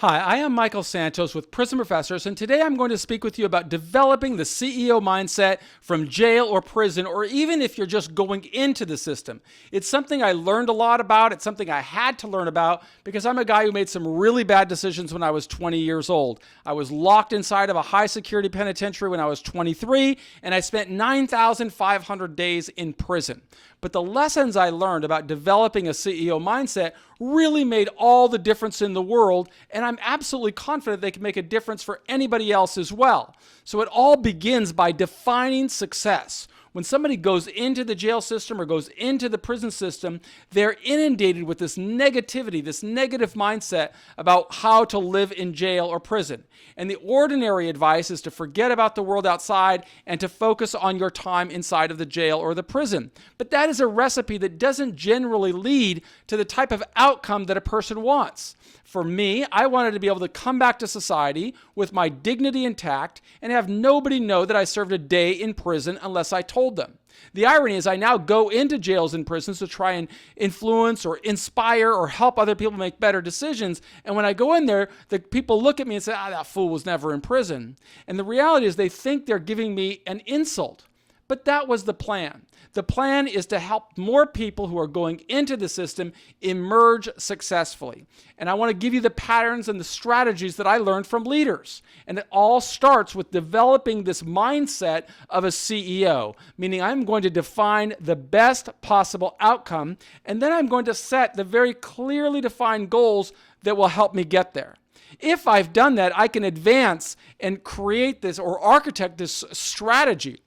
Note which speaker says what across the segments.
Speaker 1: Hi, I am Michael Santos with Prison Professors, and today I'm going to speak with you about developing the CEO mindset from jail or prison, or even if you're just going into the system. It's something I learned a lot about. It's something I had to learn about because I'm a guy who made some really bad decisions when I was 20 years old. I was locked inside of a high security penitentiary when I was 23, and I spent 9,500 days in prison. But the lessons I learned about developing a CEO mindset really made all the difference in the world, and I'm absolutely confident they can make a difference for anybody else as well. So it all begins by defining success. When somebody goes into the jail system or goes into the prison system, they're inundated with this negativity, this negative mindset about how to live in jail or prison. And the ordinary advice is to forget about the world outside and to focus on your time inside of the jail or the prison. But that is a recipe that doesn't generally lead to the type of outcome that a person wants. For me, I wanted to be able to come back to society with my dignity intact and have nobody know that I served a day in prison unless I told them. The irony is I now go into jails and prisons to try and influence or inspire or help other people make better decisions. And when I go in there, the people look at me and say, that fool was never in prison. And the reality is they think they're giving me an insult. But that was the plan. The plan is to help more people who are going into the system emerge successfully. And I want to give you the patterns and the strategies that I learned from leaders. And it all starts with developing this mindset of a CEO, meaning I'm going to define the best possible outcome, and then I'm going to set the very clearly defined goals that will help me get there. If I've done that, I can advance and create this or architect this strategy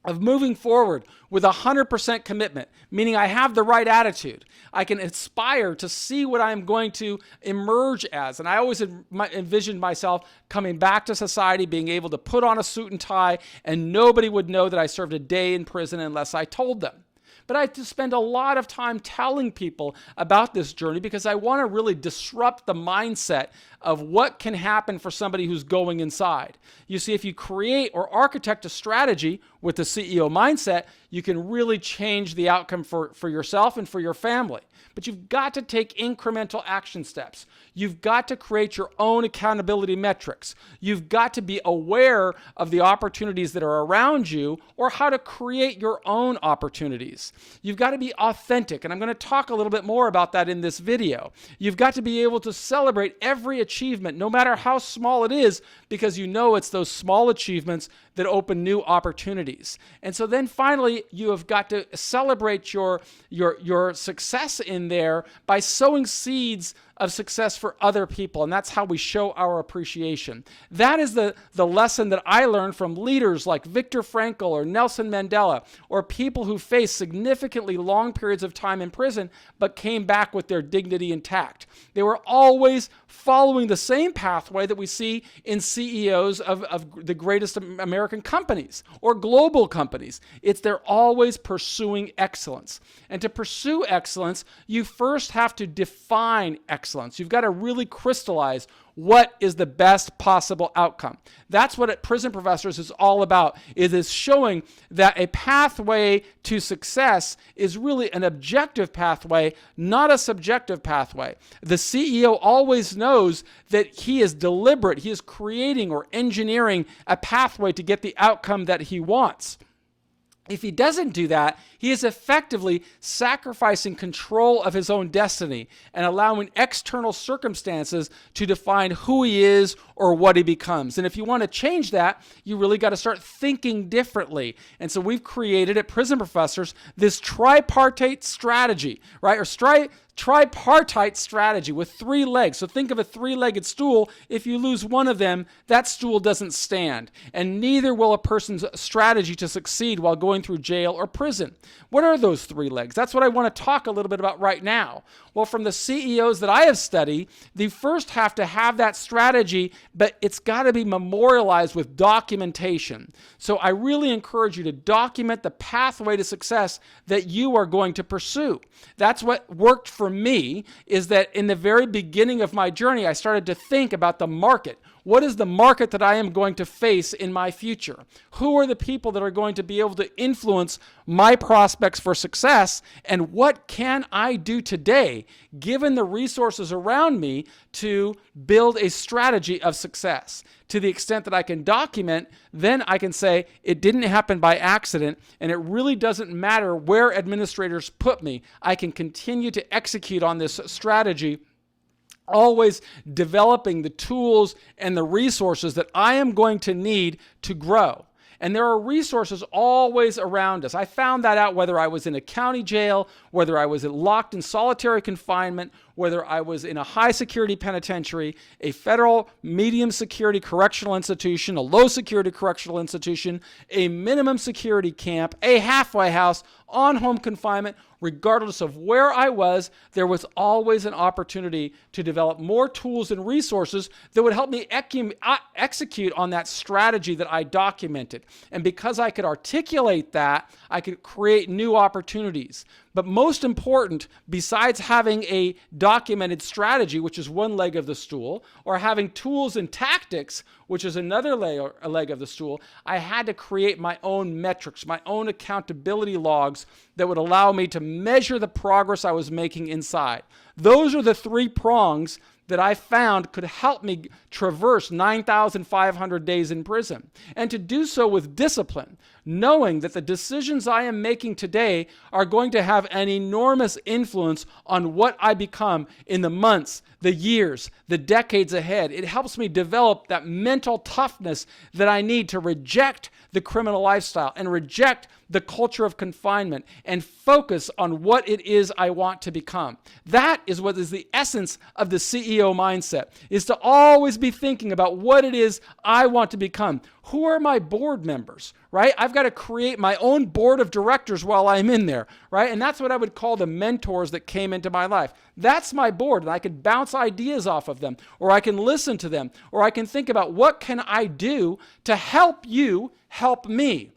Speaker 1: of moving forward with 100% commitment, meaning I have the right attitude. I can aspire to see what I'm going to emerge as. And I always envisioned myself coming back to society, being able to put on a suit and tie, and nobody would know that I served a day in prison unless I told them. But I had to spend a lot of time telling people about this journey because I want to really disrupt the mindset of what can happen for somebody who's going inside. You see, if you create or architect a strategy with the CEO mindset, you can really change the outcome for yourself and for your family. But you've got to take incremental action steps. You've got to create your own accountability metrics. You've got to be aware of the opportunities that are around you or how to create your own opportunities. You've got to be authentic, and I'm going to talk a little bit more about that in this video. You've got to be able to celebrate every achievement, no matter how small it is, because you know it's those small achievements that open new opportunities. And so then finally, you have got to celebrate your success in there by sowing seeds of success for other people. And that's how we show our appreciation. That is the lesson that I learned from leaders like Viktor Frankl or Nelson Mandela, or people who faced significantly long periods of time in prison, but came back with their dignity intact. They were always following the same pathway that we see in CEOs of the greatest American companies or global companies. They're always pursuing excellence. And to pursue excellence, you first have to define excellence. You've got to really crystallize what is the best possible outcome. That's what Prison Professors is all about. It is showing that a pathway to success is really an objective pathway, not a subjective pathway. The CEO always knows that he is deliberate. He is creating or engineering a pathway to get the outcome that he wants. If he doesn't do that, he is effectively sacrificing control of his own destiny and allowing external circumstances to define who he is or what he becomes. And if you want to change that, you really got to start thinking differently. And so we've created at Prison Professors this tripartite strategy, right? Or tripartite strategy with 3 legs. So think of a 3-legged stool. If you lose one of them, that stool doesn't stand. And neither will a person's strategy to succeed while going through jail or prison. What are those 3 legs? That's what I want to talk a little bit about right now. Well, from the CEOs that I have studied, they first have to have that strategy, but it's got to be memorialized with documentation. So I really encourage you to document the pathway to success that you are going to pursue. That's what worked for me, is that in the very beginning of my journey, I started to think about the market. What is the market that I am going to face in my future? Who are the people that are going to be able to influence my prospects for success? And what can I do today, given the resources around me, to build a strategy of success? To the extent that I can document, then I can say it didn't happen by accident, and it really doesn't matter where administrators put me. I can continue to execute on this strategy, always developing the tools and the resources that I am going to need to grow. And there are resources always around us. I found that out whether I was in a county jail, whether I was locked in solitary confinement, whether I was in a high security penitentiary, a federal medium security correctional institution, a low security correctional institution, a minimum security camp, a halfway house, on home confinement. Regardless of where I was, there was always an opportunity to develop more tools and resources that would help me execute on that strategy that I documented. And because I could articulate that, I could create new opportunities. But most important, besides having a documented strategy, which is one leg of the stool, or having tools and tactics, which is another leg of the stool, I had to create my own metrics, my own accountability logs that would allow me to measure the progress I was making inside. Those are the three prongs that I found could help me traverse 9,500 days in prison, and to do so with discipline, knowing that the decisions I am making today are going to have an enormous influence on what I become in the months, the years, the decades ahead. It helps me develop that mental toughness that I need to reject the criminal lifestyle and reject the culture of confinement and focus on what it is I want to become. That is what is the essence of the CEO mindset, is to always be thinking about what it is I want to become. Who are my board members, right? I've got to create my own board of directors while I'm in there, right? And that's what I would call the mentors that came into my life. That's my board, and I could bounce ideas off of them, or I can listen to them, or I can think about what can I do to help you help me.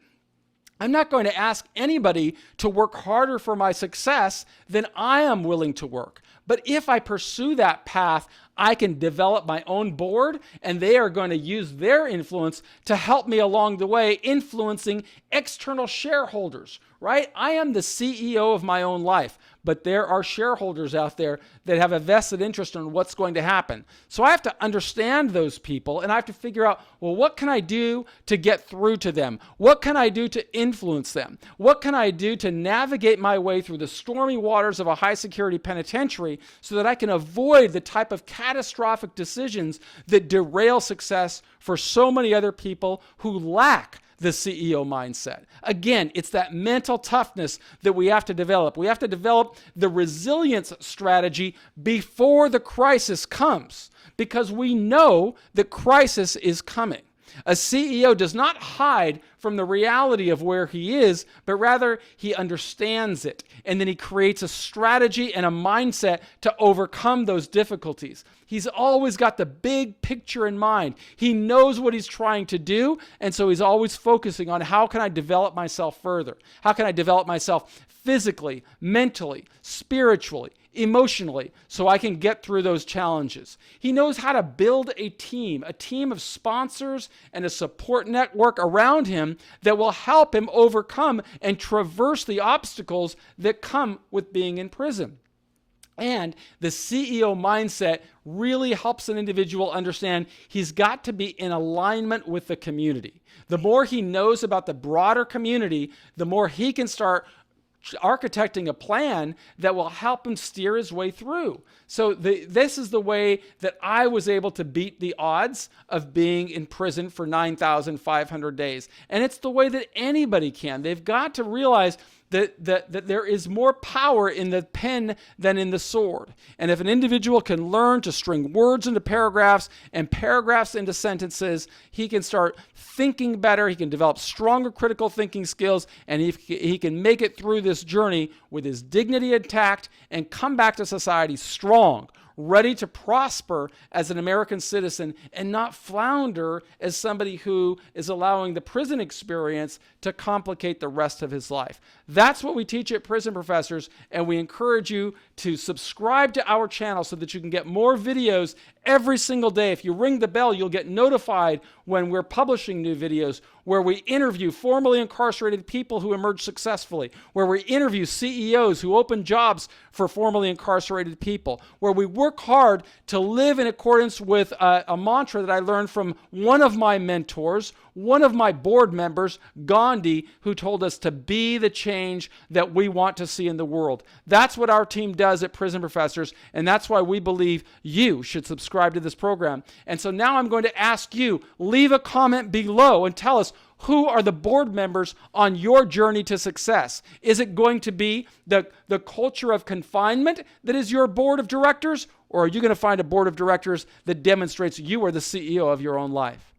Speaker 1: I'm not going to ask anybody to work harder for my success than I am willing to work. But if I pursue that path, I can develop my own board, and they are going to use their influence to help me along the way, influencing external shareholders, right? I am the CEO of my own life, but there are shareholders out there that have a vested interest in what's going to happen. So I have to understand those people, and I have to figure out, well, what can I do to get through to them? What can I do to influence them? What can I do to navigate my way through the stormy waters of a high security penitentiary so that I can avoid the type of catastrophic decisions that derail success for so many other people who lack the CEO mindset? Again, it's that mental toughness that we have to develop. We have to develop the resilience strategy before the crisis comes, because we know that crisis is coming. A CEO does not hide from the reality of where he is, but rather he understands it. And then he creates a strategy and a mindset to overcome those difficulties. He's always got the big picture in mind. He knows what he's trying to do, and so he's always focusing on how can I develop myself further? How can I develop myself physically, mentally, spiritually, emotionally, so I can get through those challenges? He knows how to build a team of sponsors and a support network around him that will help him overcome and traverse the obstacles that come with being in prison. And the CEO mindset really helps an individual understand he's got to be in alignment with the community. The more he knows about the broader community, the more he can start architecting a plan that will help him steer his way through. So this is the way that I was able to beat the odds of being in prison for 9,500 days. And it's the way that anybody can. They've got to realize that there is more power in the pen than in the sword. And if an individual can learn to string words into paragraphs and paragraphs into sentences, he can start thinking better, he can develop stronger critical thinking skills, and he can make it through this journey with his dignity intact and come back to society strong, ready to prosper as an American citizen and not flounder as somebody who is allowing the prison experience to complicate the rest of his life. That's what we teach at Prison Professors, and we encourage you to subscribe to our channel so that you can get more videos every single day. If you ring the bell, you'll get notified when we're publishing new videos where we interview formerly incarcerated people who emerge successfully, where we interview CEOs who open jobs for formerly incarcerated people, where we work hard to live in accordance with a mantra that I learned from one of my mentors, one of my board members, Gandhi, who told us to be the change that we want to see in the world. That's what our team does at Prison Professors, and that's why we believe you should subscribe to this program. And so now I'm going to ask you, leave a comment below and tell us, who are the board members on your journey to success? Is it going to be the culture of confinement that is your board of directors, or are you going to find a board of directors that demonstrates you are the CEO of your own life?